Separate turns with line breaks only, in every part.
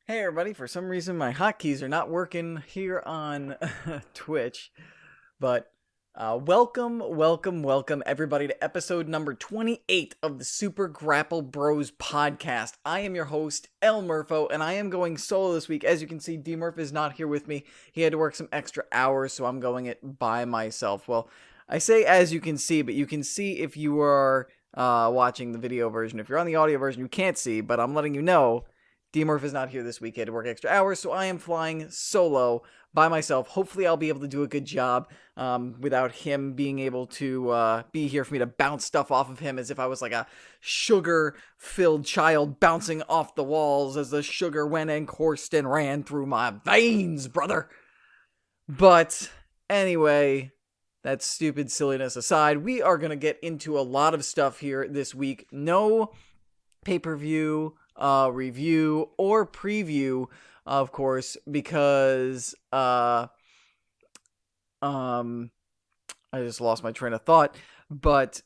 Hey everybody, for some reason my hotkeys are not working here on Twitch, but welcome everybody to episode number 28 of the Super Grapple Bros podcast. I am your host, El Murpho, and I am going solo this week. As you can see, D Murph is not here with me. He had to work some extra hours, so I'm going it by myself. Well, I say as you can see, but you can see if you are watching the video version. If you're on the audio version, you can't see, but I'm letting you know D-Murph is not here this week. He had to work extra hours, so I am flying solo by myself. Hopefully, I'll be able to do a good job without him being able to be here for me to bounce stuff off of him as if I was like a sugar-filled child bouncing off the walls as the sugar went and coursed and ran through my veins, brother. But anyway, that stupid silliness aside, we are going to get into a lot of stuff here this week. No pay-per-view review or preview, of course, because I just lost my train of thought. But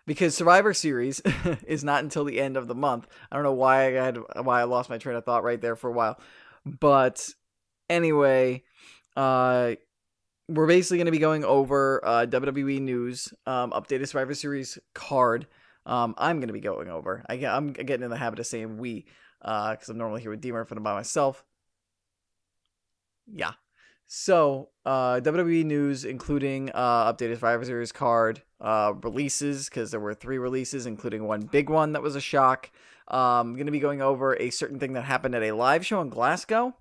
because Survivor Series is not until the end of the month. I don't know why I lost my train of thought right there for a while. But anyway, we're basically going to be going over WWE news, updated Survivor Series card. I'm going to be going over. I'm getting in the habit of saying we, because I'm normally here with D-Murph and I'm by myself. Yeah. So, WWE news, including updated Survivor Series card, releases, because there were 3 releases, including one big one that was a shock. I'm going to be going over a certain thing that happened at a live show in Glasgow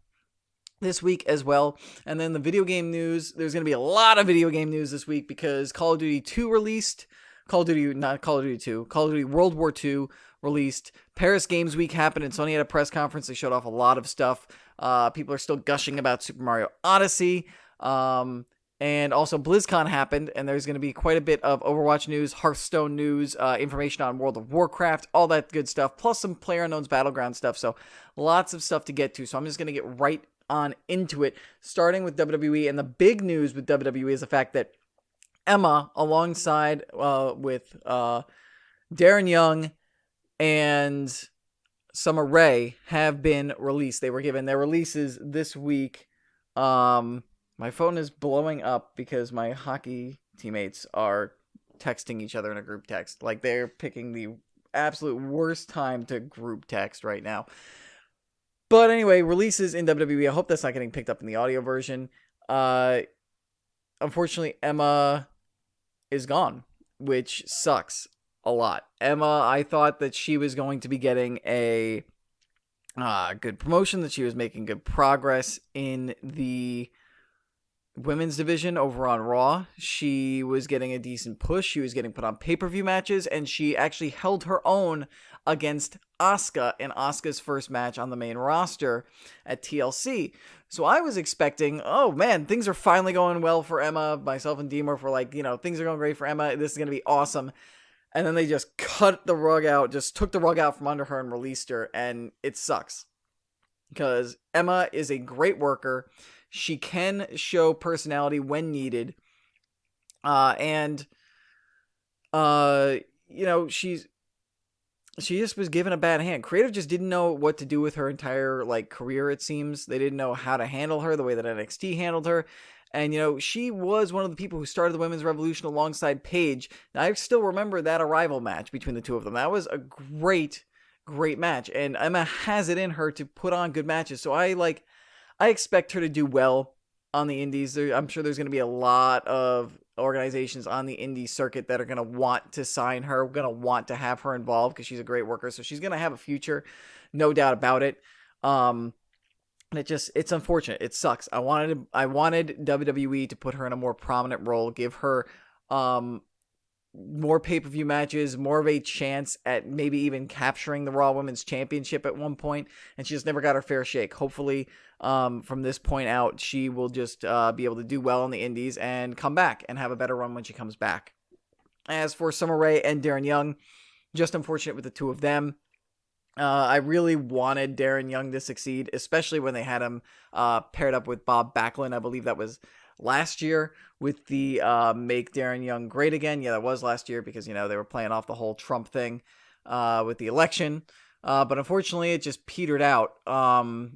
this week as well. And then the video game news, there's going to be a lot of video game news this week because Call of Duty 2 released. Call of Duty World War II released. Paris Games Week happened and Sony had a press conference. They showed off a lot of stuff. People are still gushing about Super Mario Odyssey. And also Blizzcon happened, and there's going to be quite a bit of Overwatch news, Hearthstone news, information on World of Warcraft, all that good stuff, plus some PlayerUnknown's Battleground stuff. So lots of stuff to get to. So I'm just going to get right on into it, starting with WWE. And the big news with WWE is the fact that Emma, alongside with Darren Young and Summer Rae, have been released. They were given their releases this week. My phone is blowing up because my hockey teammates are texting each other in a group text. Like, they're picking the absolute worst time to group text right now. But anyway, releases in WWE. I hope that's not getting picked up in the audio version. Unfortunately, Emma is gone, which sucks a lot. Emma, I thought that she was going to be getting a good promotion, that she was making good progress in the women's division over on Raw. She was getting a decent push. She was getting put on pay-per-view matches, and she actually held her own against Asuka in Asuka's first match on the main roster at TLC. So I was expecting, oh man, things are finally going well for Emma. Myself and D-Murph were like, things are going great for Emma. This is going to be awesome. And then they just cut the rug out, just took the rug out from under her and released her. And it sucks because Emma is a great worker. She can show personality when needed. She just was given a bad hand. Creative just didn't know what to do with her entire career, it seems. They didn't know how to handle her the way that NXT handled her. And, she was one of the people who started the Women's Revolution alongside Paige. Now, I still remember that Arrival match between the two of them. That was a great, great match. And Emma has it in her to put on good matches. So I expect her to do well on the indies. I'm sure there's going to be a lot of organizations on the indie circuit that are going to want to sign her, going to want to have her involved because she's a great worker. So she's going to have a future, no doubt about it. And it's unfortunate. It sucks. I wanted WWE to put her in a more prominent role, give her more pay-per-view matches, more of a chance at maybe even capturing the Raw Women's Championship at one point, and she just never got her fair shake. Hopefully, from this point out, she will just be able to do well on the indies and come back and have a better run when she comes back. As for Summer Rae and Darren Young, just unfortunate with the two of them. I really wanted Darren Young to succeed, especially when they had him paired up with Bob Backlund. I believe that was last year with the Make Darren Young Great Again. Yeah, that was last year because, they were playing off the whole Trump thing with the election. But unfortunately, it just petered out,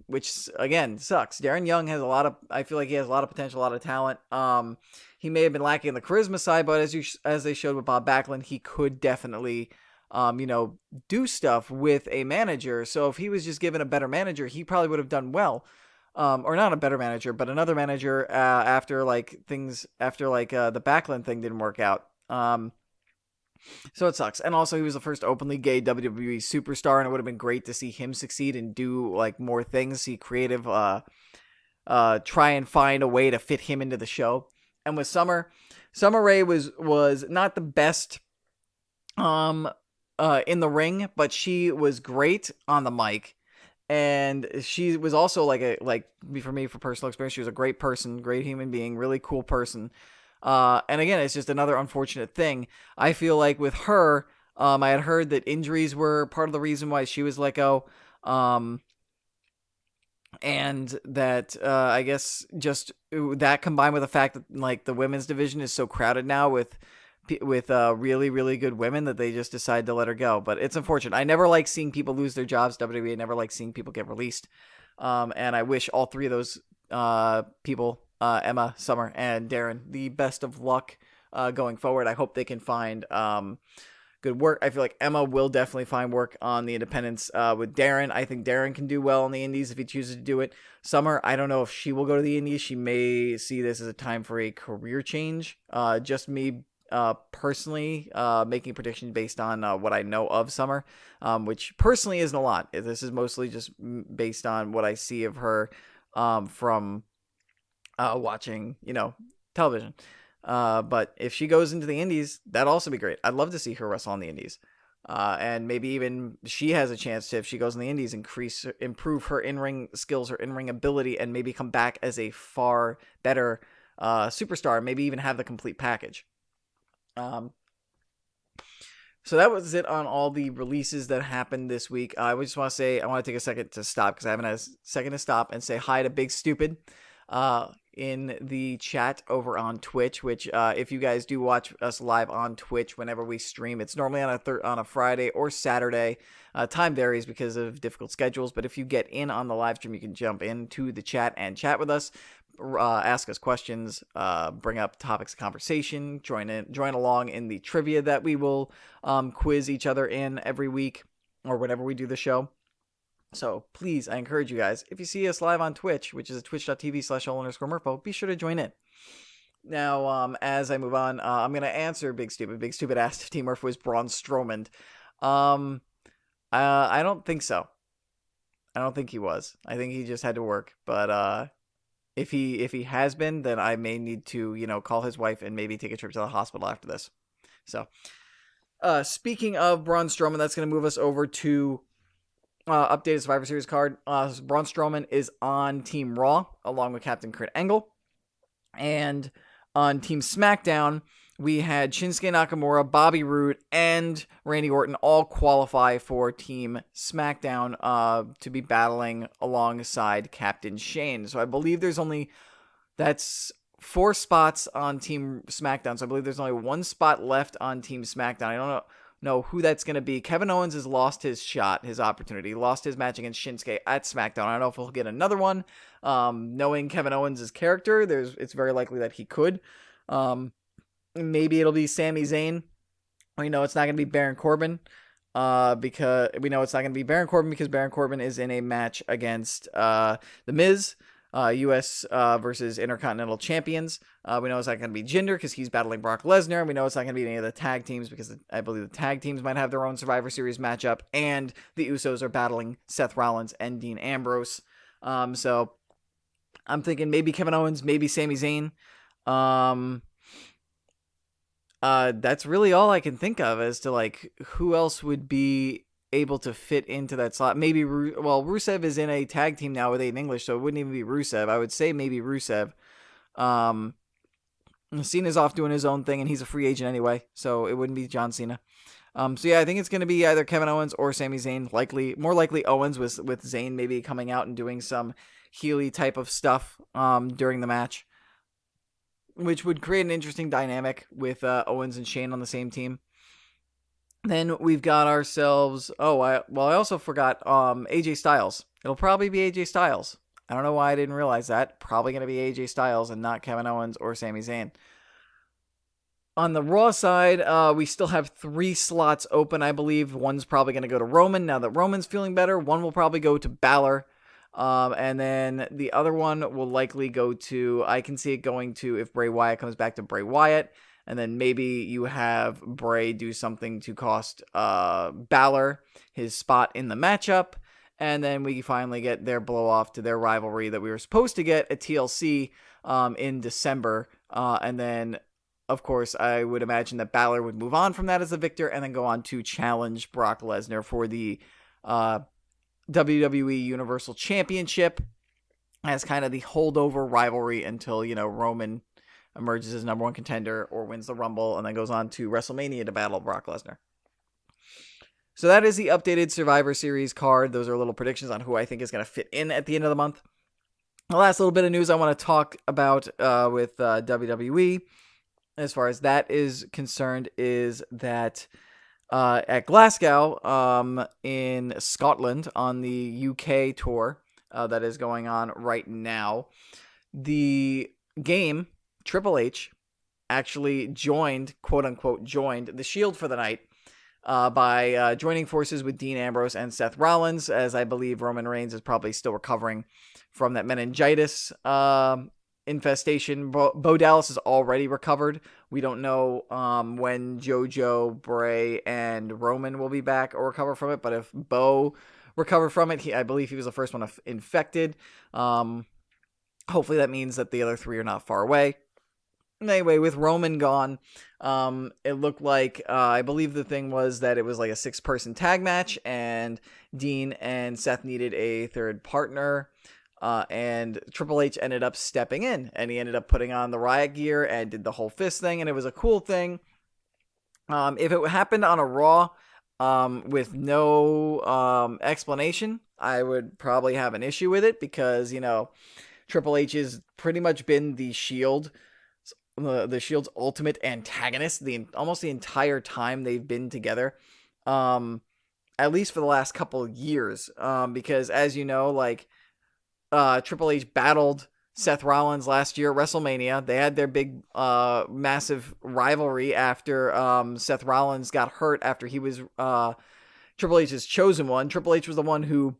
which again sucks. Darren Young has a lot of. I feel like he has a lot of potential, a lot of talent. He may have been lacking in the charisma side, but as they showed with Bob Backlund, he could definitely, do stuff with a manager. So if he was just given a better manager, he probably would have done well. Or not a better manager, but another manager after the Backlund thing didn't work out. So it sucks. And also, he was the first openly gay WWE superstar, and it would have been great to see him succeed and do like more things, see creative, try and find a way to fit him into the show. And with Summer Rae was not the best in the ring, but she was great on the mic. And she was also for personal experience, she was a great person, great human being, really cool person. And again, it's just another unfortunate thing. I feel like with her, I had heard that injuries were part of the reason why she was let go. And that, I guess just that combined with the fact that like the women's division is so crowded now with really, really good women that they just decided to let her go. But it's unfortunate. I never like seeing people lose their jobs. WWE never like seeing people get released. And I wish all three of those people, Emma, Summer, and Darren, the best of luck going forward. I hope they can find good work. I feel like Emma will definitely find work on the independents with Darren. I think Darren can do well in the indies if he chooses to do it. Summer, I don't know if she will go to the indies. She may see this as a time for a career change. Just me personally making predictions based on what I know of Summer, which personally isn't a lot. This is mostly just based on what I see of her from watching, television. But if she goes into the indies, that'd also be great. I'd love to see her wrestle on the indies. And maybe even she has a chance to, if she goes in the indies, improve her in-ring skills, her in-ring ability, and maybe come back as a far better superstar, maybe even have the complete package. So that was it on all the releases that happened this week. I just want to say, I want to take a second to stop because I haven't had a second to stop and say hi to Big Stupid in the chat over on Twitch, which if you guys do watch us live on Twitch whenever we stream, it's normally on a Friday or Saturday. Time varies because of difficult schedules, but if you get in on the live stream, you can jump into the chat and chat with us. Ask us questions, bring up topics of conversation, join along in the trivia that we will quiz each other in every week or whenever we do the show. So please, I encourage you guys, if you see us live on Twitch, which is twitch.tv/Murpho, be sure to join in. Now, as I move on, I'm going to answer Big Stupid. Big Stupid asked if Team Murpho was Braun Strowman. I don't think so. I don't think he was. I think he just had to work. But if he has been, then I may need to, call his wife and maybe take a trip to the hospital after this. So, speaking of Braun Strowman, that's going to move us over to updated Survivor Series card. Braun Strowman is on Team Raw along with Captain Kurt Angle. And on Team SmackDown, we had Shinsuke Nakamura, Bobby Roode, and Randy Orton all qualify for Team SmackDown to be battling alongside Captain Shane. So I believe that's 4 spots on Team SmackDown. So I believe there's only 1 spot left on Team SmackDown. I don't know who that's going to be. Kevin Owens has lost his shot, his opportunity. He lost his match against Shinsuke at SmackDown. I don't know if he'll get another one. Knowing Kevin Owens' character, it's very likely that he could. Maybe it'll be Sami Zayn. We know it's not going to be Baron Corbin. Because Baron Corbin is in a match against The Miz. U.S. versus Intercontinental Champions. We know it's not going to be Jinder because he's battling Brock Lesnar. We know it's not going to be any of the tag teams because I believe the tag teams might have their own Survivor Series matchup. And the Usos are battling Seth Rollins and Dean Ambrose. So I'm thinking maybe Kevin Owens, maybe Sami Zayn. That's really all I can think of as to who else would be able to fit into that slot. Maybe Rusev is in a tag team now with Aiden English, so it wouldn't even be Rusev. I would say maybe Rusev. Cena's off doing his own thing, and he's a free agent anyway, so it wouldn't be John Cena. So yeah, I think it's going to be either Kevin Owens or Sami Zayn. More likely Owens with Zayn maybe coming out and doing some Healy type of stuff during the match, which would create an interesting dynamic with Owens and Shane on the same team. Then we've got ourselves. I also forgot AJ Styles. It'll probably be AJ Styles. I don't know why I didn't realize that. Probably going to be AJ Styles and not Kevin Owens or Sami Zayn. On the Raw side, we still have 3 slots open, I believe. One's probably going to go to Roman. Now that Roman's feeling better, one will probably go to Balor. And then the other one will likely go to, I can see it going to, if Bray Wyatt comes back, to Bray Wyatt. And then maybe you have Bray do something to cost Balor his spot in the matchup. And then we finally get their blow off to their rivalry that we were supposed to get at TLC in December. And then, of course, I would imagine that Balor would move on from that as the victor and then go on to challenge Brock Lesnar for the WWE Universal Championship as kind of the holdover rivalry until, Roman emerges as number 1 contender or wins the Rumble and then goes on to WrestleMania to battle Brock Lesnar. So that is the updated Survivor Series card. Those are little predictions on who I think is going to fit in at the end of the month. The last little bit of news I want to talk about with WWE, as far as that is concerned, is that at Glasgow in Scotland on the UK tour that is going on right now, the game Triple H actually quote-unquote joined the Shield for the night by joining forces with Dean Ambrose and Seth Rollins, as I believe Roman Reigns is probably still recovering from that meningitis infestation. Bo Dallas is already recovered. We don't know when JoJo, Bray, and Roman will be back or recover from it, but if Bo recovered from it, I believe he was the first one infected. Hopefully that means that the other 3 are not far away. Anyway, with Roman gone, it looked like, I believe the thing was that it was like a 6-person tag match, and Dean and Seth needed a third partner, and Triple H ended up stepping in, and he ended up putting on the riot gear and did the whole fist thing, and it was a cool thing. If it happened on a Raw with no explanation, I would probably have an issue with it, because, Triple H has pretty much been the Shield's ultimate antagonist almost the entire time they've been together, at least for the last couple of years, because as you know, Triple H battled Seth Rollins last year at WrestleMania. They had their big massive rivalry after Seth Rollins got hurt after he was Triple H's chosen one. Triple H was the one who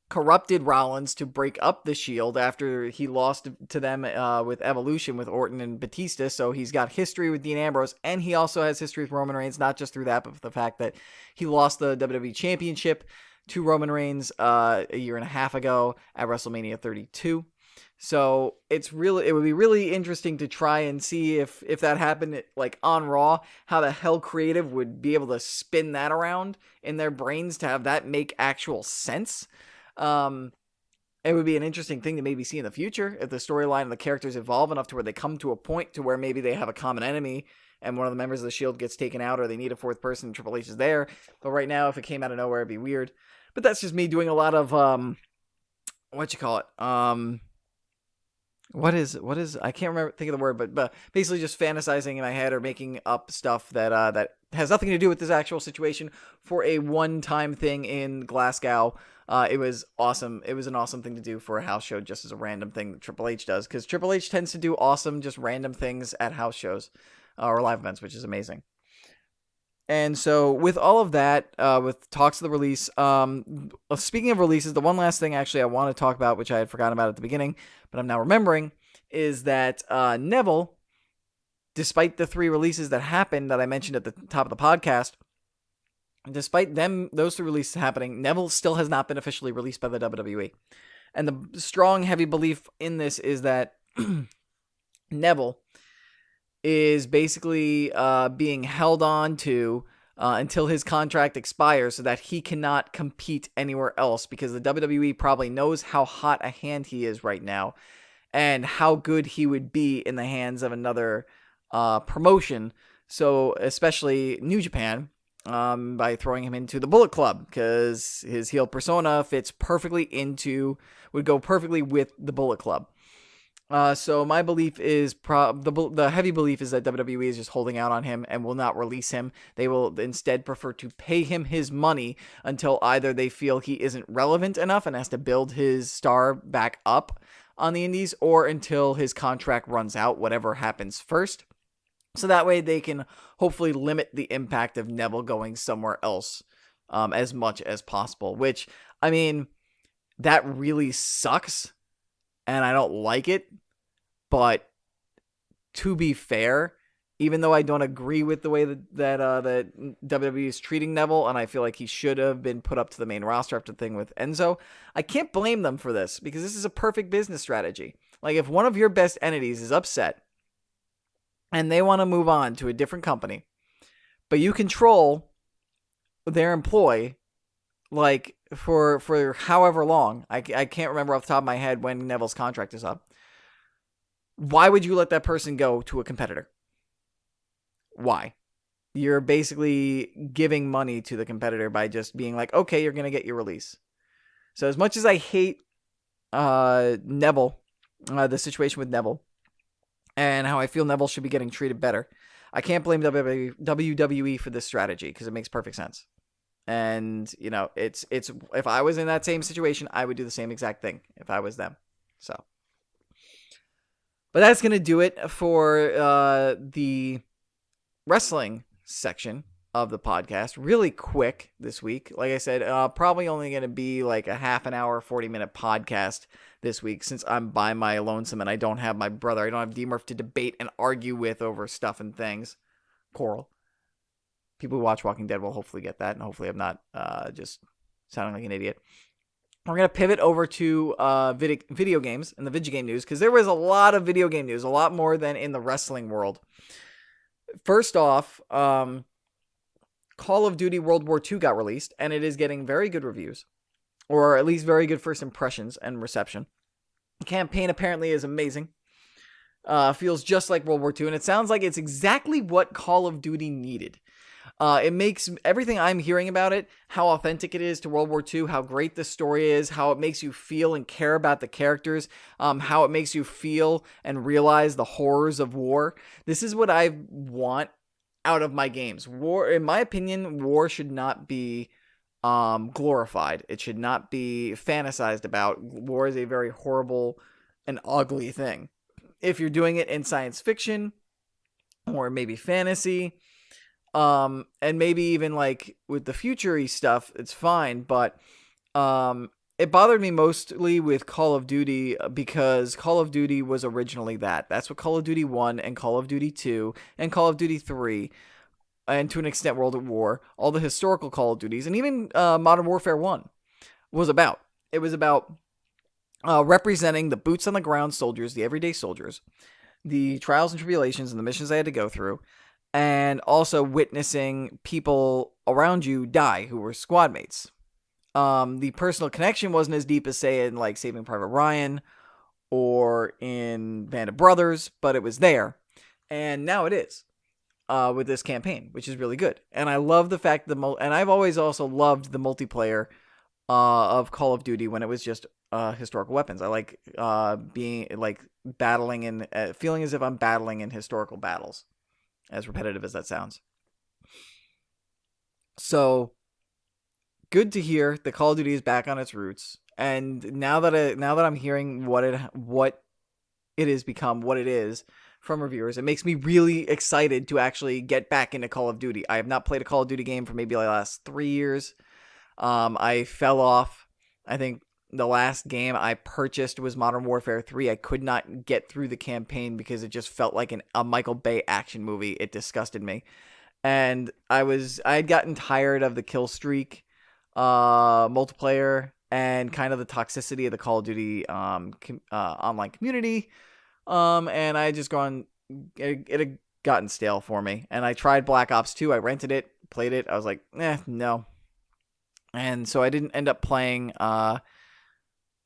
corrupted Rollins to break up the Shield after he lost to them with Evolution with Orton and Batista. So he's got history with Dean Ambrose, and he also has history with Roman Reigns, not just through that, but the fact that he lost the WWE Championship to Roman Reigns a year and a half ago at WrestleMania 32. So it would be really interesting to try and see if that happened on Raw, how the hell creative would be able to spin that around in their brains to have that make actual sense. It would be an interesting thing to maybe see in the future if the storyline and the characters evolve enough to where they come to a point to where maybe they have a common enemy and one of the members of the Shield gets taken out, or they need a 4th person and Triple H is there. But right now, if it came out of nowhere, it'd be weird. But that's just me doing a lot of, I can't think of the word, but basically just fantasizing in my head or making up stuff that has nothing to do with this actual situation for a one-time thing in Glasgow. It was awesome. It was an awesome thing to do for a house show, just as a random thing that Triple H does, because Triple H tends to do awesome, just random things at house shows or live events, which is amazing. And so with all of that, with talks of the release, speaking of releases, the one last thing actually I want to talk about, which I had forgotten about at the beginning, but I'm now remembering, is that Neville, despite the 3 releases that happened that I mentioned at the top of the podcast, despite those 3 releases happening, Neville still has not been officially released by the WWE. And the strong, heavy belief in this is that Neville is basically being held on to until his contract expires so that he cannot compete anywhere else, because the WWE probably knows how hot a hand he is right now and how good he would be in the hands of another promotion. So especially New Japan, by throwing him into the Bullet Club, because his heel persona would go perfectly with the Bullet Club. So my belief is the heavy belief is that WWE is just holding out on him and will not release him. They will instead prefer to pay him his money until either they feel he isn't relevant enough and has to build his star back up on the indies, or until his contract runs out, whatever happens first. So that way they can hopefully limit the impact of Neville going somewhere else as much as possible, which, I mean, that really sucks and I don't like it. But to be fair, even though I don't agree with the way that WWE is treating Neville, and I feel like he should have been put up to the main roster after the thing with Enzo, I can't blame them for this because this is a perfect business strategy. Like, if one of your best entities is upset and they want to move on to a different company, but you control their employee, like, for however long, I can't remember off the top of my head when Neville's contract is up. Why would you let that person go to a competitor? Why? You're basically giving money to the competitor by just being like, okay, you're going to get your release. So as much as I hate Neville, the situation with Neville, and how I feel Neville should be getting treated better, I can't blame WWE for this strategy because it makes perfect sense. And, you know, it's if I was in that same situation, I would do the same exact thing if I was them. So. But that's going to do it for the wrestling section of the podcast. Really quick this week. Like I said, probably only going to be like a half an hour, 40-minute podcast this week since I'm by my lonesome and I don't have my brother. I don't have D-Murph to debate and argue with over stuff and things. Coral. People who watch Walking Dead will hopefully get that, and hopefully I'm not just sounding like an idiot. We're going to pivot over to video games and the video game news because there was a lot of video game news, a lot more than in the wrestling world. First off, Call of Duty World War II got released, and it is getting very good reviews, or at least very good first impressions and reception. The campaign apparently is amazing. Feels just like World War II, and it sounds like it's exactly what Call of Duty needed. It makes everything I'm hearing about it, how authentic it is to World War II, how great the story is, how it makes you feel and care about the characters, how it makes you feel and realize the horrors of war. This is what I want out of my games. War, in my opinion, war should not be glorified. It should not be fantasized about. War is a very horrible and ugly thing. If you're doing it in science fiction or maybe fantasy, and maybe even like with the future-y stuff, it's fine, but it bothered me mostly with Call of Duty because Call of Duty was originally that. That's what Call of Duty 1 and Call of Duty 2 and Call of Duty 3, and to an extent World at War, all the historical Call of Duties, and even Modern Warfare 1 was about. It was about representing the boots-on-the-ground soldiers, the everyday soldiers, the trials and tribulations and the missions they had to go through, and also witnessing people around you die who were squad mates. The personal connection wasn't as deep as, say, in like Saving Private Ryan or in Band of Brothers, but it was there. And now it is with this campaign, which is really good. And I love the fact and I've always also loved the multiplayer of Call of Duty when it was just historical weapons. I like being like battling and feeling as if I'm battling in historical battles. As repetitive as that sounds. So, good to hear that Call of Duty is back on its roots. And now that I'm hearing what it has become, what it is from reviewers, it makes me really excited to actually get back into Call of Duty. I have not played a Call of Duty game for maybe like the last 3 years. I fell off. I think the last game I purchased was Modern Warfare 3. I could not get through the campaign because it just felt like a Michael Bay action movie. It disgusted me. And I had gotten tired of the kill streak multiplayer and kind of the toxicity of the Call of Duty online community. And I had just it had gotten stale for me. And I tried Black Ops 2. I rented it, played it. I was like, no. And so I didn't end up playing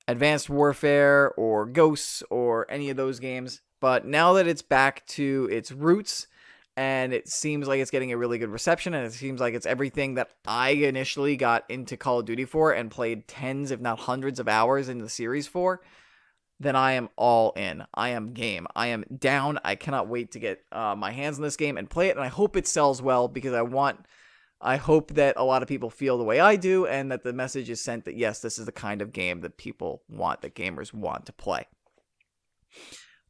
Advanced Warfare or Ghosts or any of those games. But now that it's back to its roots and it seems like it's getting a really good reception and it seems like it's everything that I initially got into Call of Duty for and played tens if not hundreds of hours in the series for, then I am all in. I am game. I am down. I cannot wait to get my hands on this game and play it, and I hope it sells well because I hope that a lot of people feel the way I do, and that the message is sent that yes, this is the kind of game that people want, that gamers want to play.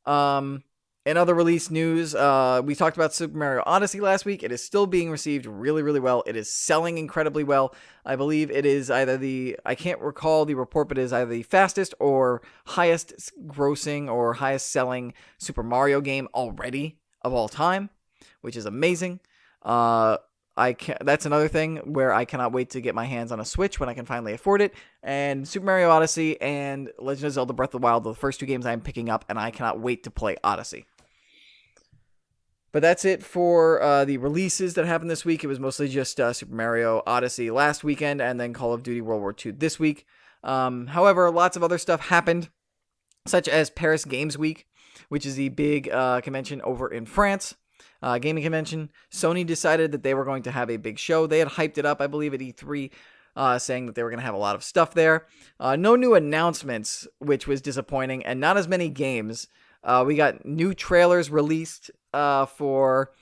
In other release news, we talked about Super Mario Odyssey last week. It is still being received really, really well. It is selling incredibly well. I believe it is either I can't recall the report, but it is either the fastest or highest grossing or highest selling Super Mario game already of all time, which is amazing. That's another thing where I cannot wait to get my hands on a Switch when I can finally afford it. And Super Mario Odyssey and Legend of Zelda Breath of the Wild are the first two games I'm picking up, and I cannot wait to play Odyssey. But that's it for the releases that happened this week. It was mostly just Super Mario Odyssey last weekend and then Call of Duty World War II this week. However, lots of other stuff happened, such as Paris Games Week, which is the big convention over in France. Gaming convention. Sony decided that they were going to have a big show. They had hyped it up, I believe, at E3, saying that they were going to have a lot of stuff there. No new announcements, which was disappointing, and not as many games. We got new trailers released for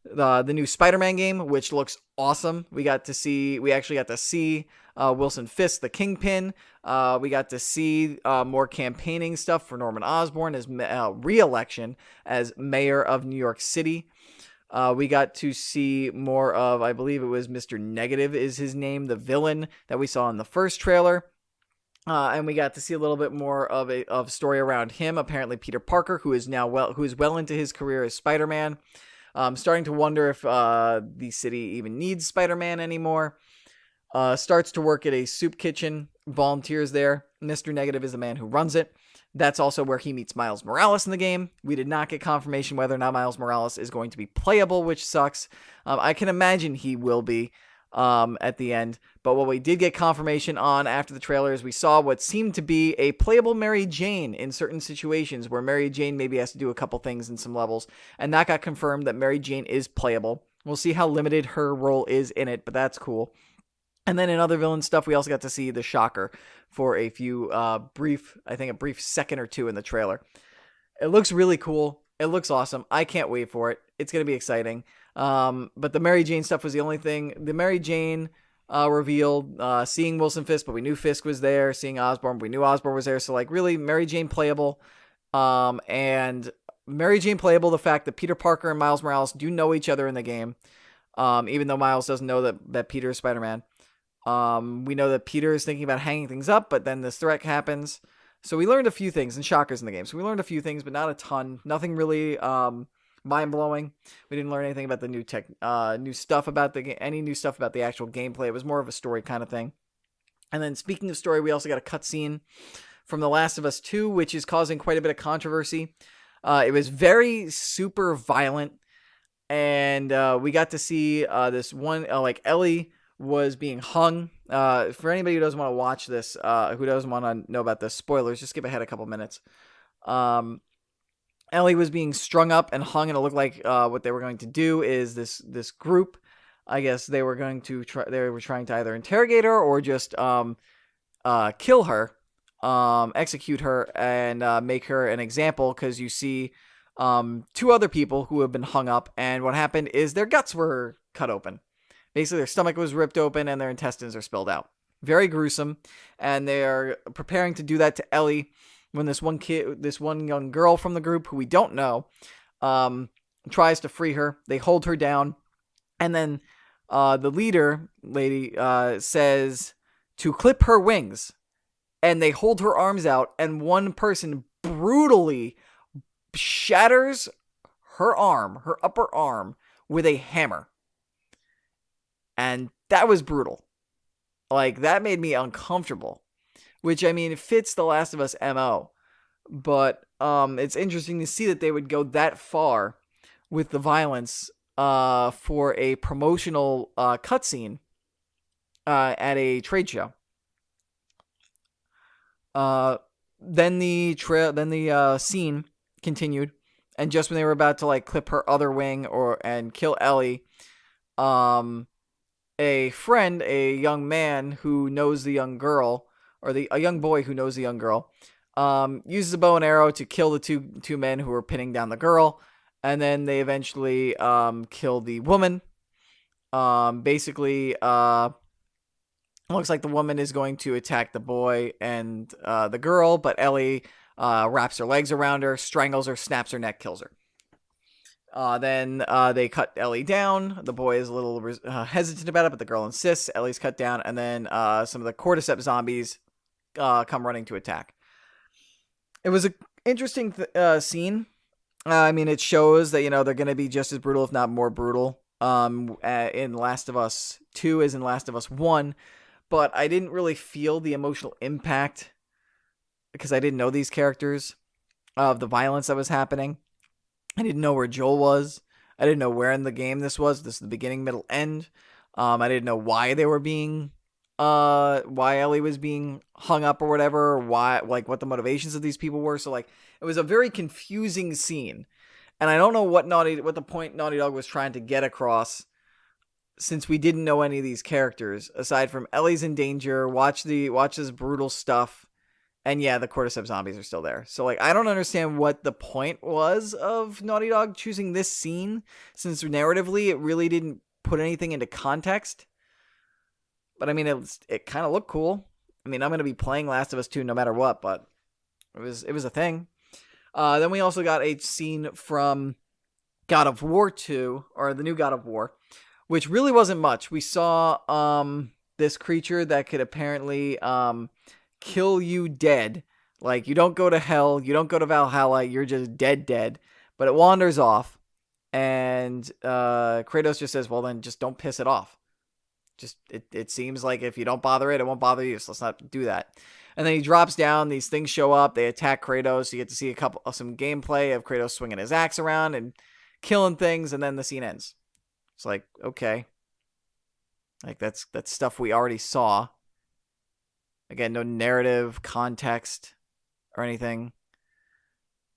the new Spider-Man game, which looks awesome. We actually got to see Wilson Fisk, the Kingpin. We got to see more campaigning stuff for Norman Osborn as re-election as mayor of New York City. We got to see more of, I believe it was Mr. Negative is his name, the villain that we saw in the first trailer. And we got to see a little bit more of story around him. Apparently, Peter Parker, who is well into his career as Spider-Man. Starting to wonder if the city even needs Spider-Man anymore. Starts to work at a soup kitchen. Volunteers there. Mr. Negative is the man who runs it. That's also where he meets Miles Morales in the game. We did not get confirmation whether or not Miles Morales is going to be playable, which sucks. I can imagine he will be at the end. But what we did get confirmation on after the trailer is we saw what seemed to be a playable Mary Jane in certain situations where Mary Jane maybe has to do a couple things in some levels. And that got confirmed that Mary Jane is playable. We'll see how limited her role is in it, but that's cool. And then in other villain stuff, we also got to see the Shocker for a brief second or two in the trailer. It looks really cool. It looks awesome. I can't wait for it. It's going to be exciting. But the Mary Jane stuff was the only thing. The Mary Jane revealed, seeing Wilson Fisk, but we knew Fisk was there. Seeing Osborn, we knew Osborn was there. So, really, Mary Jane playable. And Mary Jane playable, the fact that Peter Parker and Miles Morales do know each other in the game. Even though Miles doesn't know that Peter is Spider-Man. We know that Peter is thinking about hanging things up, but then this threat happens. So we learned a few things, and Shockers in the game. So we learned a few things, but not a ton. Nothing really mind-blowing. We didn't learn anything about the new stuff about any new stuff about the actual gameplay. It was more of a story kind of thing. And then speaking of story, we also got a cutscene from The Last of Us 2, which is causing quite a bit of controversy. It was very super violent, and we got to see this one, Ellie was being hung. For anybody who doesn't want to watch this, who doesn't want to know about the spoilers, just skip ahead a couple minutes. Ellie was being strung up and hung, and it looked like what they were going to do is this group. I guess they were going to trying to either interrogate her or just kill her, execute her, and make her an example. Because you see two other people who have been hung up, and what happened is their guts were cut open. Basically, their stomach was ripped open and their intestines are spilled out. Very gruesome. And they are preparing to do that to Ellie when this one young girl from the group, who we don't know, tries to free her. They hold her down. And then the leader lady says to clip her wings. And they hold her arms out. And one person brutally shatters her upper arm, with a hammer. And that was brutal. That made me uncomfortable. Which, it fits The Last of Us MO. But it's interesting to see that they would go that far with the violence for a promotional cutscene at a trade show. Then the scene continued. And just when they were about to clip her other wing and kill Ellie, a young man who knows the young girl, or a young boy who knows the young girl, Uses a bow and arrow to kill the two men who are pinning down the girl, and then they eventually kill the woman. Basically, looks like the woman is going to attack the boy and the girl, but Ellie wraps her legs around her, strangles her, snaps her neck, kills her. Then they cut Ellie down. The boy is a little hesitant about it, but the girl insists. Ellie's cut down, and then some of the cordyceps zombies come running to attack. It was an interesting scene. I mean, it shows that they're going to be just as brutal, if not more brutal, in Last of Us 2 as in Last of Us 1. But I didn't really feel the emotional impact because I didn't know these characters of the violence that was happening. I didn't know where Joel was. I didn't know where in the game this was. This is the beginning, middle, end. I didn't know why they were being, why Ellie was being hung up or whatever, or why, like, what the motivations of these people were. So, like, it was a very confusing scene. And I don't know what the point Naughty Dog was trying to get across, since we didn't know any of these characters, aside from Ellie's in danger, watch this brutal stuff, and yeah, the cordyceps zombies are still there. So, like, I don't understand what the point was of Naughty Dog choosing this scene, since narratively it really didn't put anything into context. But, I mean, it kind of looked cool. I mean, I'm going to be playing Last of Us 2 no matter what, but it was a thing. Then we also got a scene from God of War 2, or the new God of War, which really wasn't much. We saw this creature that could apparently kill you dead. Like, you don't go to hell, you don't go to Valhalla, you're just dead. But it wanders off, and Kratos just says, well, then just don't piss it off. Just it seems like if you don't bother it won't bother you, so let's not do that. And then he drops down, these things show up, they attack Kratos, you get to see some gameplay of Kratos swinging his axe around and killing things, and then the scene ends. It's like, okay. Like, that's stuff we already saw. Again, no narrative, context, or anything.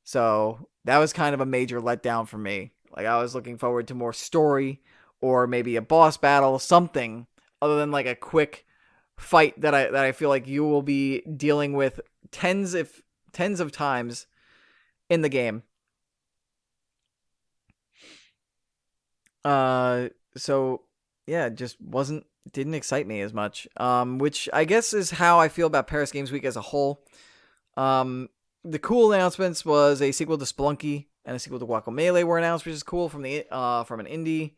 So, that was kind of a major letdown for me. Like, I was looking forward to more story, or maybe a boss battle, something, other than like a quick fight that I feel like you will be dealing with tens of times in the game. So yeah, it just didn't excite me as much. Which I guess is how I feel about Paris Games Week as a whole. The cool announcements was a sequel to Spelunky and a sequel to Guacamelee were announced, which is cool from an indie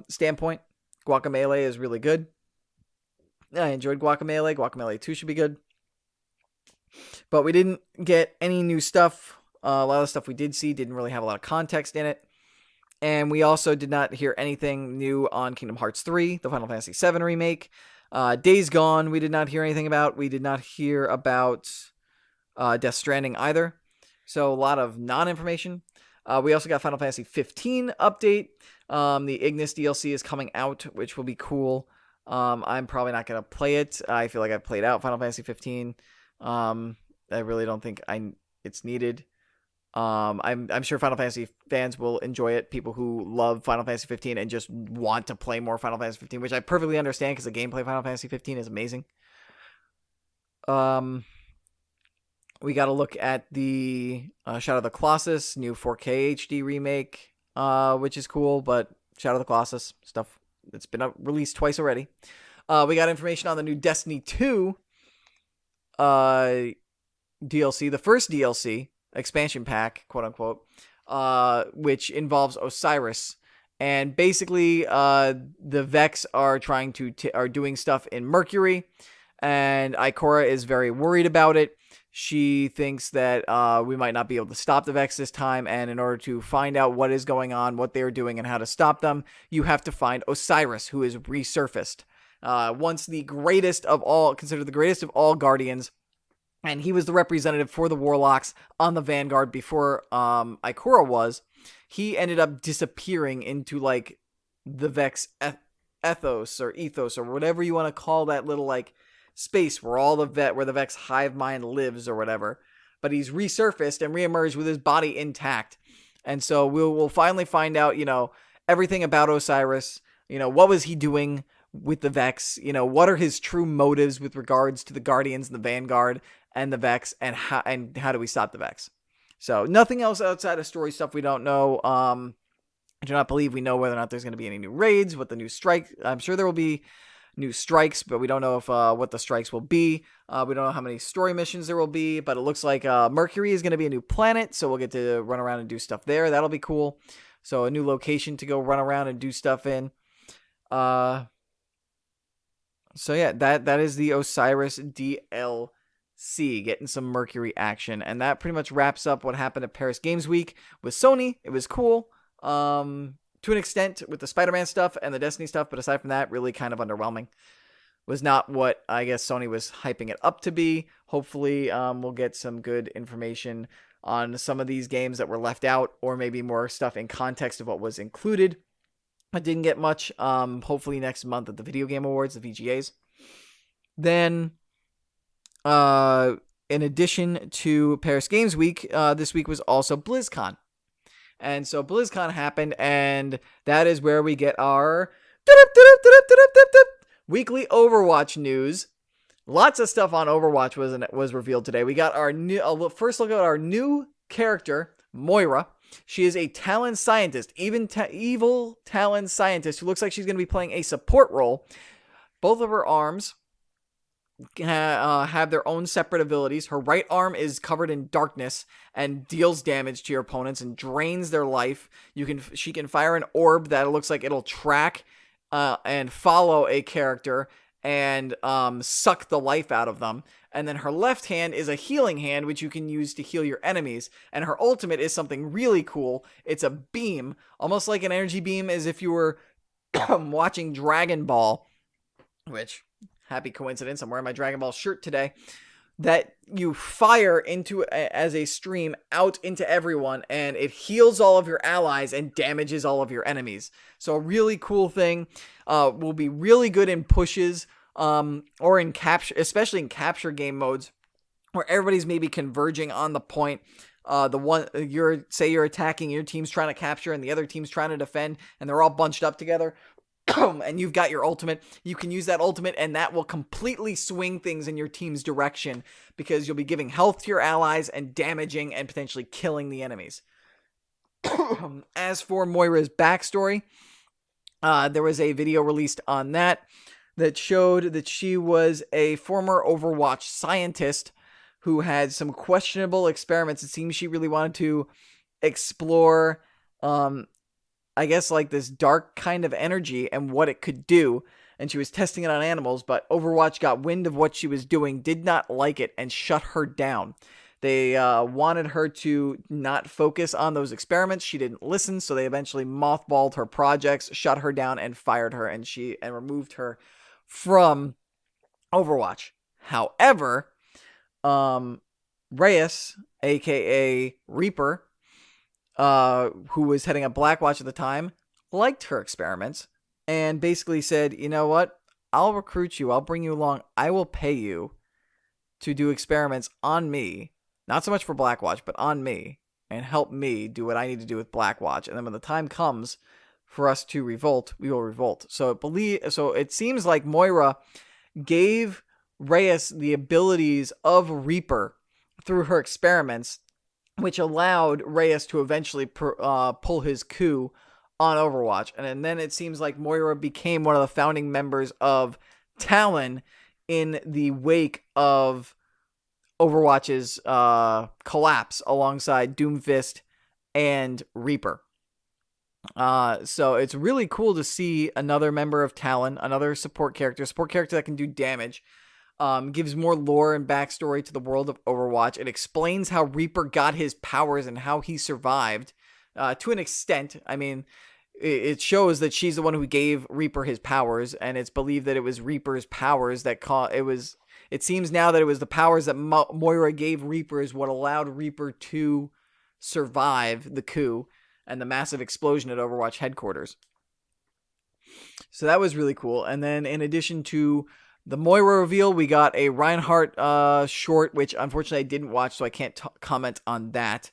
standpoint. Guacamelee is really good. I enjoyed Guacamelee. Guacamelee 2 should be good. But we didn't get any new stuff. A lot of the stuff we did see didn't really have a lot of context in it. And we also did not hear anything new on Kingdom Hearts 3, the Final Fantasy VII remake. Days Gone, we did not hear anything about. We did not hear about Death Stranding either. So a lot of non-information. We also got Final Fantasy 15 update. The Ignis DLC is coming out, which will be cool. I'm probably not going to play it. I feel like I've played out Final Fantasy 15. I really don't think it's needed. I'm sure Final Fantasy fans will enjoy it. People who love Final Fantasy 15 and just want to play more Final Fantasy 15, which I perfectly understand because the gameplay of Final Fantasy 15 is amazing. We got to look at the Shadow of the Colossus new 4K HD remake, which is cool, but Shadow of the Colossus stuff that's been released twice already. We got information on the new Destiny 2 DLC, the first DLC, expansion pack, quote unquote, which involves Osiris. And basically, the Vex are trying to are doing stuff in Mercury, and Ikora is very worried about it. She thinks that we might not be able to stop the Vex this time, and in order to find out what is going on, what they're doing, and how to stop them, you have to find Osiris, who is resurfaced. Once the greatest of all, considered the greatest of all Guardians, and he was the representative for the Warlocks on the Vanguard before Ikora was. He ended up disappearing into, like, the Vex ethos or whatever you want to call that little, like, space where where the Vex hive mind lives or whatever. But he's resurfaced and reemerged with his body intact. And so we'll finally find out, everything about Osiris. What was he doing with the Vex? What are his true motives with regards to the Guardians and the Vanguard? and the Vex, and how do we stop the Vex. So nothing else outside of story stuff we don't know. I do not believe we know whether or not there's going to be any new raids, what the new strike. I'm sure there will be new strikes, but we don't know if what the strikes will be. We don't know how many story missions there will be, but it looks like Mercury is going to be a new planet, so we'll get to run around and do stuff there. That'll be cool. So a new location to go run around and do stuff in. So yeah, that is the Osiris DLC, getting some Mercury action, and that pretty much wraps up what happened at Paris Games Week with Sony. It was cool. To an extent with the Spider-Man stuff and the Destiny stuff, but aside from that, really kind of underwhelming. Was not what I guess Sony was hyping it up to be. Hopefully, we'll get some good information on some of these games that were left out, or maybe more stuff in context of what was included. I didn't get much. Hopefully next month at the Video Game Awards, the VGAs. Then, in addition to Paris Games Week, this week was also BlizzCon. And so BlizzCon happened, and that is where we get our weekly Overwatch news. Lots of stuff on Overwatch was revealed today. We got our first look at our new character, Moira. She is a Talon scientist, evil Talon scientist who looks like she's going to be playing a support role. Both of her arms have their own separate abilities. Her right arm is covered in darkness and deals damage to your opponents and drains their life. She can fire an orb that looks like it'll track and follow a character and suck the life out of them. And then her left hand is a healing hand, which you can use to heal your enemies. And her ultimate is something really cool. It's a beam, almost like an energy beam, as if you were watching Dragon Ball, which, happy coincidence, I'm wearing my Dragon Ball shirt today, that you fire into as a stream out into everyone, and it heals all of your allies and damages all of your enemies. So a really cool thing. Will be really good in pushes, or in capture, especially in capture game modes, where everybody's maybe converging on the point. You're attacking, your team's trying to capture, and the other team's trying to defend, and they're all bunched up together. And you've got your ultimate. You can use that ultimate, and that will completely swing things in your team's direction, because you'll be giving health to your allies and damaging and potentially killing the enemies. As for Moira's backstory, there was a video released on that showed that she was a former Overwatch scientist who had some questionable experiments. It seems she really wanted to explore I guess like this dark kind of energy and what it could do, and she was testing it on animals, but Overwatch got wind of what she was doing, did not like it, and shut her down. They wanted her to not focus on those experiments. She didn't listen, so they eventually mothballed her projects, shut her down, and fired her, and removed her from Overwatch. However, Reyes, aka Reaper, who was heading up Blackwatch at the time, liked her experiments and basically said, you know what? I'll recruit you. I'll bring you along. I will pay you to do experiments on me. Not so much for Blackwatch, but on me, and help me do what I need to do with Blackwatch. And then when the time comes for us to revolt, we will revolt. So it seems like Moira gave Reyes the abilities of Reaper through her experiments, which allowed Reyes to eventually pull his coup on Overwatch. And then it seems like Moira became one of the founding members of Talon in the wake of Overwatch's collapse alongside Doomfist and Reaper. So it's really cool to see another member of Talon, another support character that can do damage. Gives more lore and backstory to the world of Overwatch. It explains how Reaper got his powers and how he survived, to an extent. I mean, it shows that she's the one who gave Reaper his powers, and it's believed that it was Reaper's powers that it seems now that it was the powers that Moira gave Reaper is what allowed Reaper to survive the coup and the massive explosion at Overwatch headquarters. So that was really cool. And then in addition to the Moira reveal, we got a Reinhardt short, which unfortunately I didn't watch, so I can't comment on that.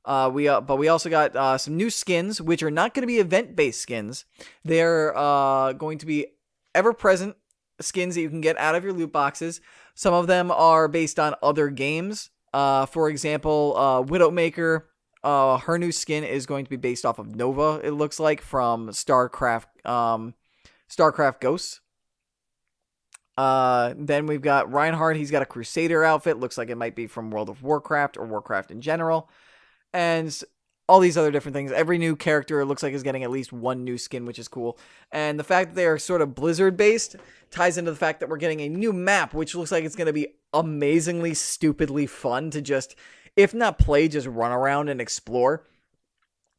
But we also got some new skins, which are not going to be event-based skins. They're going to be ever-present skins that you can get out of your loot boxes, Some of them are based on other games. For example, Widowmaker, her new skin is going to be based off of Nova, it looks like, from StarCraft Ghosts. Then we've got Reinhardt. He's got a Crusader outfit. Looks like it might be from World of Warcraft or Warcraft in general. And all these other different things. Every new character looks like is getting at least one new skin, which is cool. And the fact that they are sort of Blizzard based ties into the fact that we're getting a new map, which looks like it's going to be amazingly, stupidly fun to just, if not play, just run around and explore,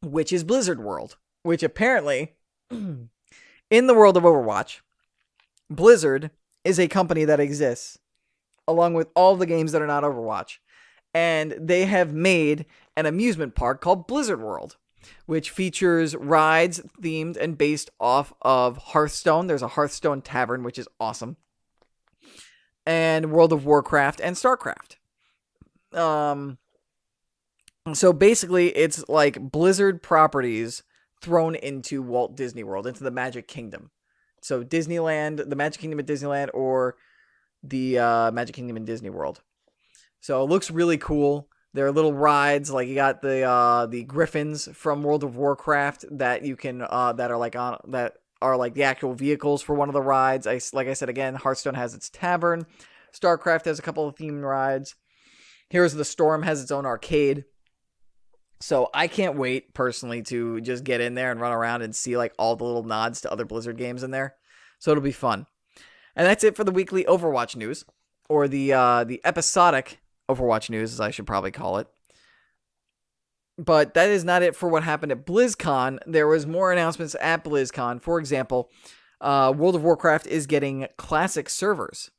which is Blizzard World, which apparently, in the world of Overwatch, Blizzard is a company that exists along with all the games that are not Overwatch. And they have made an amusement park called Blizzard World, which features rides themed and based off of Hearthstone. There's a Hearthstone tavern, which is awesome. And World of Warcraft and StarCraft. So basically, it's like Blizzard properties thrown into Walt Disney World, into the Magic Kingdom. So Disneyland, the Magic Kingdom at Disneyland, or the Magic Kingdom in Disney World. So it looks really cool. There are little rides, like you got the Griffins from World of Warcraft that you can that are like the actual vehicles for one of the rides. Like I said again, Hearthstone has its tavern. StarCraft has a couple of themed rides. Heroes of the Storm has its own arcade. So I can't wait personally to just get in there and run around and see like all the little nods to other Blizzard games in there. So it'll be fun. And that's it for the weekly Overwatch news, or the episodic Overwatch news, as I should probably call it. But that is not it for what happened at BlizzCon. There was more announcements at BlizzCon. For example, World of Warcraft is getting classic servers.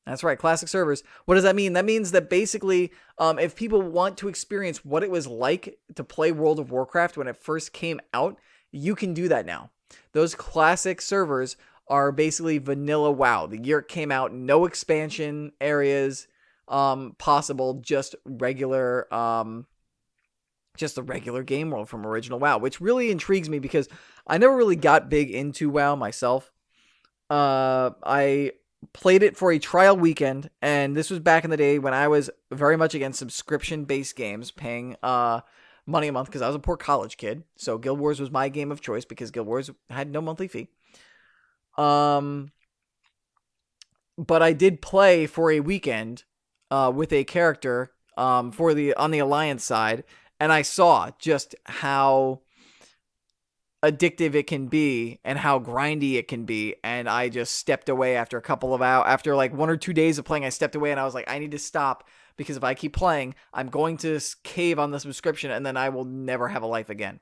That's right, classic servers. What does that mean? That means that basically, if people want to experience what it was like to play World of Warcraft when it first came out, you can do that now. Those classic servers are basically vanilla WoW. The year it came out, no expansion areas possible, just regular, just the regular game world from original WoW, which really intrigues me because I never really got big into WoW myself. I played it for a trial weekend, and this was back in the day when I was very much against subscription-based games, paying money a month because I was a poor college kid. So Guild Wars was my game of choice because Guild Wars had no monthly fee. But I did play for a weekend with a character on the Alliance side, and I saw just how addictive it can be and how grindy it can be, and I just stepped away after a couple of hours. After like 1 or 2 days of playing, I stepped away and I was like, I need to stop, because if I keep playing, I'm going to cave on the subscription and then I will never have a life again.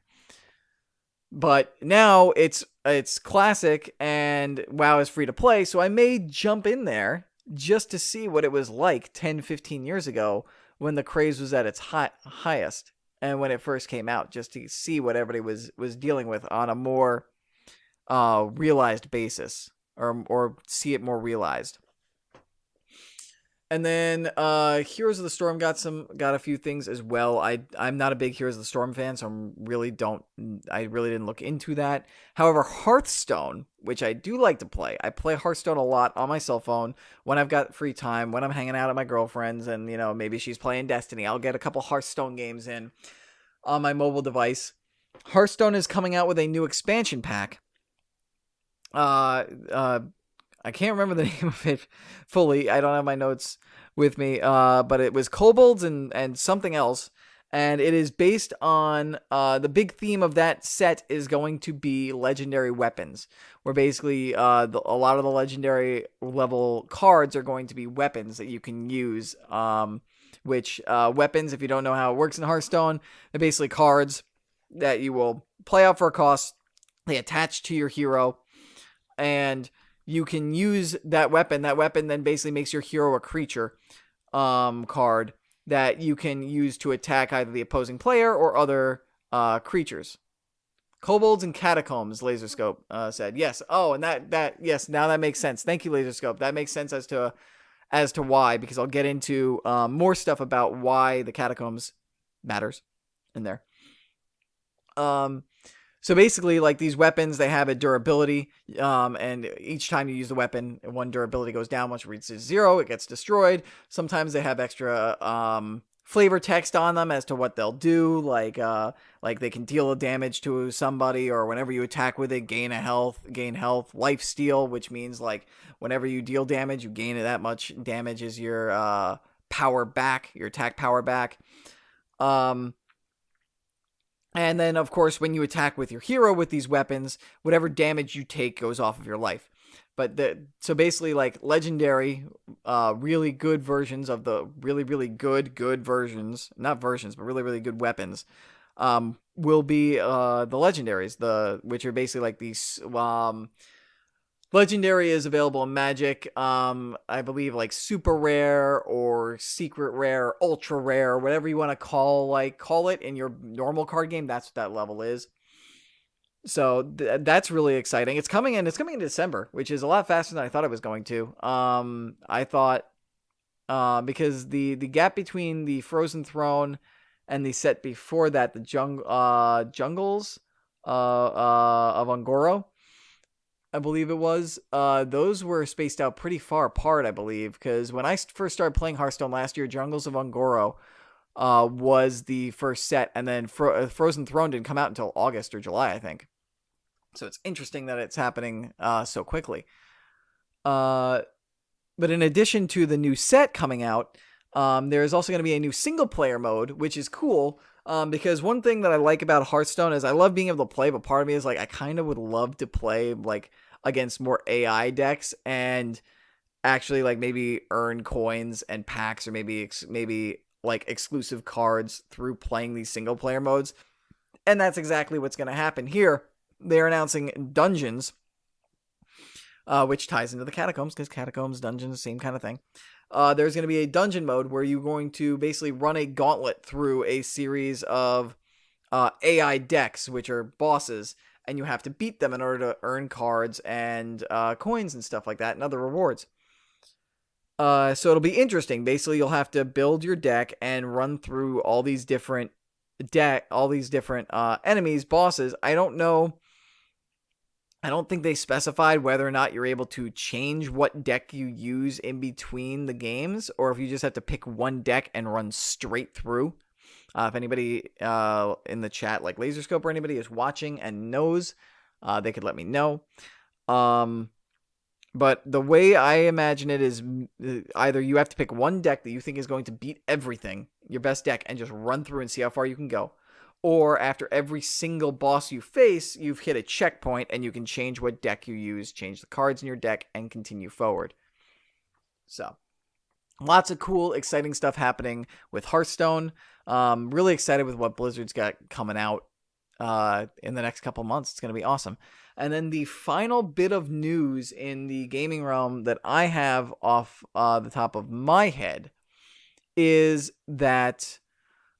But now it's classic and WoW is free to play, so I may jump in there just to see what it was like 10, 15 years ago when the craze was at its highest. And when it first came out, just to see what everybody was dealing with on a more realized basis, or see it more realized. And then Heroes of the Storm got a few things as well. I'm not a big Heroes of the Storm fan, so I really didn't look into that. However, Hearthstone, which I do like to play, I play Hearthstone a lot on my cell phone when I've got free time, when I'm hanging out at my girlfriend's, and maybe she's playing Destiny. I'll get a couple Hearthstone games in on my mobile device. Hearthstone is coming out with a new expansion pack. I can't remember the name of it fully. I don't have my notes with me. But it was kobolds and something else. And it is based on, the big theme of that set is going to be legendary weapons. Where basically, a lot of the legendary level cards are going to be weapons that you can use. Which, weapons, if you don't know how it works in Hearthstone, they're basically cards that you will play out for a cost. They attach to your hero. And you can use that weapon. That weapon then basically makes your hero a creature card that you can use to attack either the opposing player or other creatures. Kobolds and Catacombs, Laserscope said. Yes. Oh, and that yes, now that makes sense. Thank you, Laserscope. That makes sense as to why, because I'll get into more stuff about why the Catacombs matters in there. So basically, like these weapons, they have a durability, and each time you use the weapon, one durability goes down. Once it reaches 0, it gets destroyed. Sometimes they have extra flavor text on them as to what they'll do, like they can deal damage to somebody, or whenever you attack with it, gain health, life steal, which means like whenever you deal damage, you gain that much damage as your power back, your attack power back. And then, of course, when you attack with your hero with these weapons, whatever damage you take goes off of your life. But so basically, like legendary, really good versions of the really good versions, not versions, but really good weapons, will be the legendaries, which are basically like these. Legendary is available in Magic. I believe like super rare or secret rare, ultra rare, whatever you want to call it in your normal card game. That's what that level is. So that's really exciting. It's coming in December, which is a lot faster than I thought it was going to. I thought because the gap between the Frozen Throne and the set before that, the Jungles of Ungoro, I believe it was. Those were spaced out pretty far apart, I believe, because when I first started playing Hearthstone last year, Jungles of Ungoro was the first set, and then Frozen Throne didn't come out until August or July, I think. So it's interesting that it's happening so quickly. But in addition to the new set coming out, there is also going to be a new single-player mode, which is cool. Because one thing that I like about Hearthstone is I love being able to play, but part of me is like I kind of would love to play like against more AI decks and actually like maybe earn coins and packs, or maybe like exclusive cards through playing these single player modes. And that's exactly what's going to happen here. They're announcing dungeons, which ties into the catacombs, because catacombs, dungeons, same kind of thing. There's going to be a dungeon mode where you're going to basically run a gauntlet through a series of AI decks, which are bosses, and you have to beat them in order to earn cards and coins and stuff like that, and other rewards. So it'll be interesting. Basically, you'll have to build your deck and run through all these different enemies, bosses. I don't know. I don't think they specified whether or not you're able to change what deck you use in between the games, or if you just have to pick one deck and run straight through. If anybody in the chat, like Laserscope or anybody, is watching and knows, they could let me know. But the way I imagine it is either you have to pick one deck that you think is going to beat everything, your best deck, and just run through and see how far you can go. Or after every single boss you face, you've hit a checkpoint and you can change what deck you use, change the cards in your deck, and continue forward. So, lots of cool, exciting stuff happening with Hearthstone. Really excited with what Blizzard's got coming out in the next couple months. It's going to be awesome. And then the final bit of news in the gaming realm that I have off the top of my head is that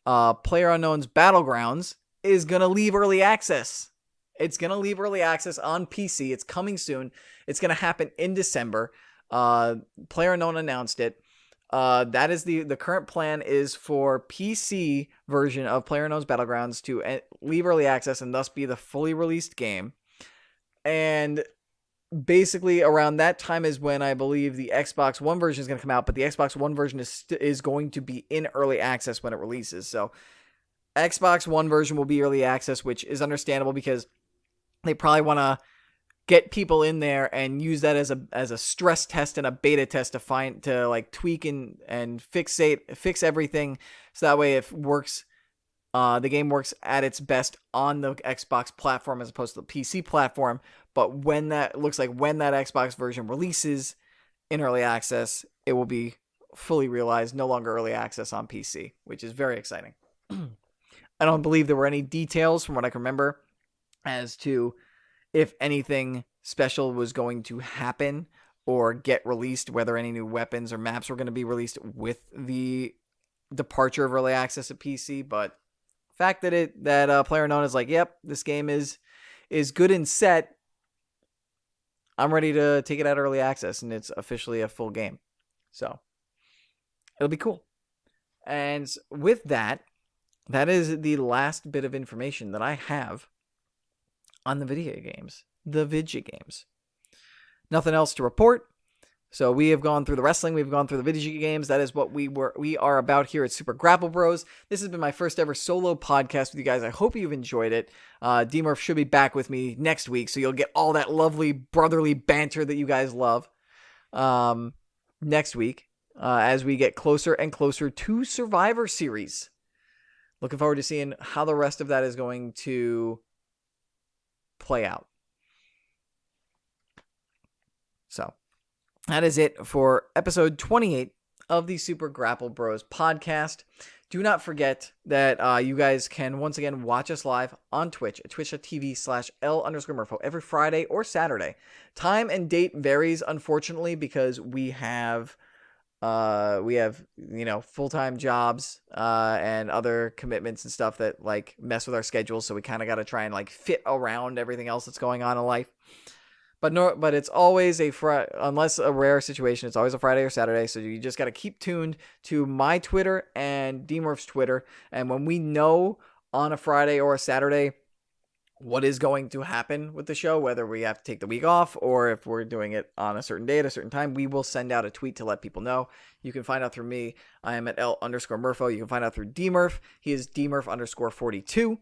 PlayerUnknown's Battlegrounds is going to leave early access. It's going to leave early access on PC. It's coming soon. It's going to happen in December. PlayerUnknown announced it. That is the current plan is for PC version of PlayerUnknown's Battlegrounds to leave early access and thus be the fully released game. And basically around that time is when I believe the Xbox One version is going to come out, but the Xbox One version is going to be in early access when it releases. So Xbox One version will be early access, which is understandable because they probably want to get people in there and use that as a stress test and a beta test to like tweak and fix everything, so that way it works. The game works at its best on the Xbox platform as opposed to the PC platform. But when that Xbox version releases in early access, it will be fully realized, no longer early access on PC, which is very exciting. I don't believe there were any details from what I can remember as to if anything special was going to happen or get released, whether any new weapons or maps were going to be released with the departure of early access at PC. But fact that PlayerUnknown is like, yep, this game is good and set. I'm ready to take it out of early access, and it's officially a full game. So it'll be cool. And with that is the last bit of information that I have on the video games, the video games. Nothing else to report. So we have gone through the wrestling, we've gone through the video games. That is what we are about here at Super Grapple Bros. This has been my first ever solo podcast with you guys. I hope you've enjoyed it. D-Murph should be back with me next week, so you'll get all that lovely brotherly banter that you guys love next week as we get closer and closer to Survivor Series. Looking forward to seeing how the rest of that is going to play out. So that is it for episode 28 of the Super Grapple Bros podcast. Do not forget that you guys can once again watch us live on Twitch at twitch.tv/L_Murpho every Friday or Saturday. Time and date varies, unfortunately, because we have full-time jobs and other commitments and stuff that like mess with our schedules. So we kind of got to try and like fit around everything else that's going on in life. But it's always unless a rare situation, it's always a Friday or Saturday. So you just got to keep tuned to my Twitter and D-Murph's Twitter. And when we know on a Friday or a Saturday what is going to happen with the show, whether we have to take the week off or if we're doing it on a certain day at a certain time, we will send out a tweet to let people know. You can find out through me. I am at L_Murpho. You can find out through D-Murph. He is D-Murph_42.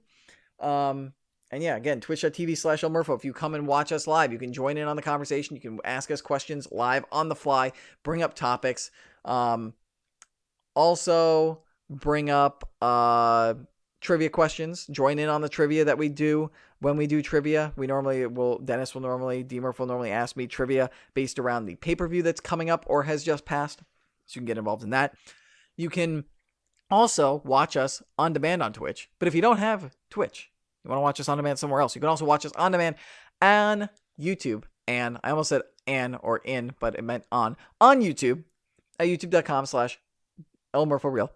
And yeah, again, twitch.tv/Murpho. If you come and watch us live, you can join in on the conversation. You can ask us questions live on the fly, bring up topics. Also, bring up trivia questions. Join in on the trivia that we do when we do trivia. D-Murph will normally ask me trivia based around the pay-per-view that's coming up or has just passed. So you can get involved in that. You can also watch us on demand on Twitch. But if you don't have Twitch, you want to watch us on demand somewhere else, you can also watch us on demand on YouTube. And I almost said "an" or "in," but it meant on YouTube at youtube.com/LMurphoReal.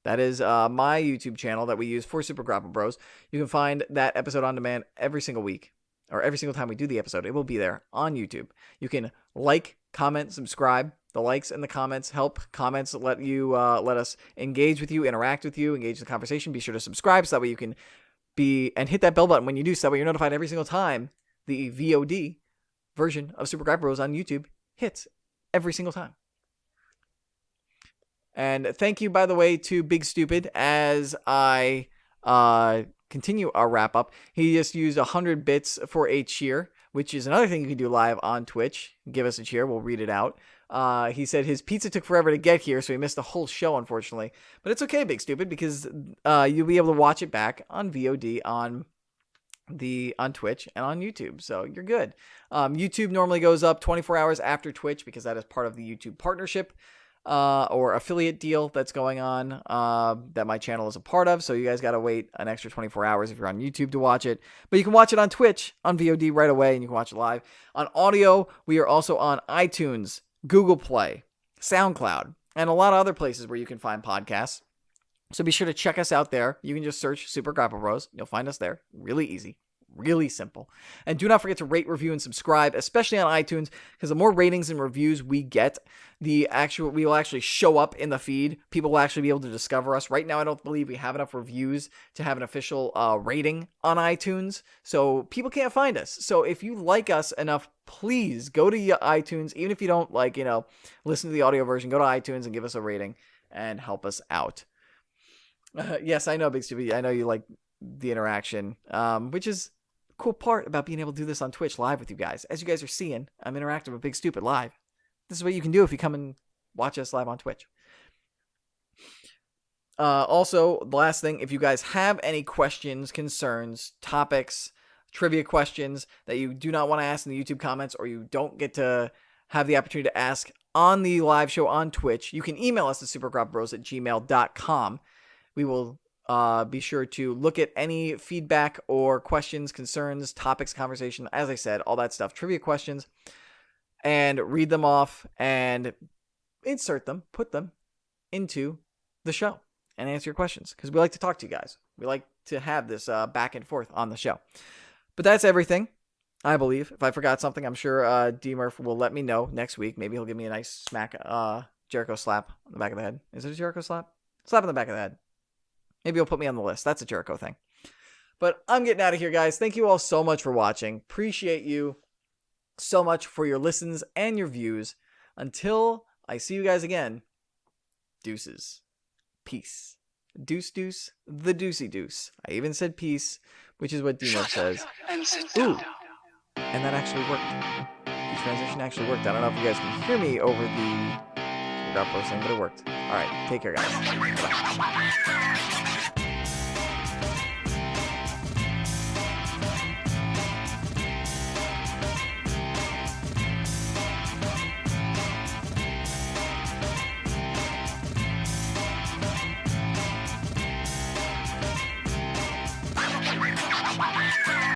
That is my YouTube channel that we use for Super Grapple Bros. You can find that episode on demand every single week, or every single time we do the episode. It will be there on YouTube. You can like, comment, subscribe. The likes and the comments help. Comments let us engage with you, interact with you, engage the conversation. Be sure to subscribe so that way you can and hit that bell button when you do, so that way you're notified every single time the VOD version of Super Grapple Bros on YouTube hits every single time. And thank you, by the way, to Big Stupid as I continue our wrap up. He just used 100 bits for a cheer, which is another thing you can do live on Twitch. Give us a cheer. We'll read it out. He said his pizza took forever to get here, so he missed the whole show, unfortunately. But it's okay, Big Stupid, because you'll be able to watch it back on VOD on Twitch and on YouTube, so you're good. YouTube normally goes up 24 hours after Twitch because that is part of the YouTube partnership or affiliate deal that's going on that my channel is a part of. So you guys got to wait an extra 24 hours if you're on YouTube to watch it. But you can watch it on Twitch on VOD right away, and you can watch it live. On audio, we are also on iTunes, Google Play, SoundCloud, and a lot of other places where you can find podcasts. So be sure to check us out there. You can just search Super Grapple Bros. You'll find us there. Really easy. Really simple. And do not forget to rate, review, and subscribe, especially on iTunes, because the more ratings and reviews we get, we will actually show up in the feed. People will actually be able to discover us. Right now, I don't believe we have enough reviews to have an official rating on iTunes, so people can't find us. So if you like us enough, please go to iTunes, even if you don't listen to the audio version, go to iTunes and give us a rating and help us out. Yes, I know, Big Stupid. I know you like the interaction, which is cool part about being able to do this on Twitch live with you guys. As you guys are seeing, I'm interacting with Big Stupid live. This is what you can do if you come and watch us live on Twitch. Also, the last thing, if you guys have any questions, concerns, topics, trivia questions that you do not want to ask in the YouTube comments, or you don't get to have the opportunity to ask on the live show on Twitch, you can email us at supergrappleBros@gmail.com. We will be sure to look at any feedback or questions, concerns, topics, conversation, as I said, all that stuff, trivia questions, and read them off and insert them, put them into the show and answer your questions, because we like to talk to you guys. We like to have this back and forth on the show. But that's everything, I believe. If I forgot something, I'm sure D-Murph will let me know next week. Maybe he'll give me a nice smack, Jericho slap on the back of the head. Is it a Jericho slap? Slap on the back of the head. Maybe he'll put me on the list. That's a Jericho thing. But I'm getting out of here, guys. Thank you all so much for watching. Appreciate you so much for your listens and your views. Until I see you guys again, deuces. Peace. Deuce, deuce, the deucey deuce. I even said peace, which is what Demo says. Ooh, and that actually worked. The transition actually worked. I don't know if you guys can hear me over the Super Grapple Bros thing, but it worked. Alright, take care, guys. Bye.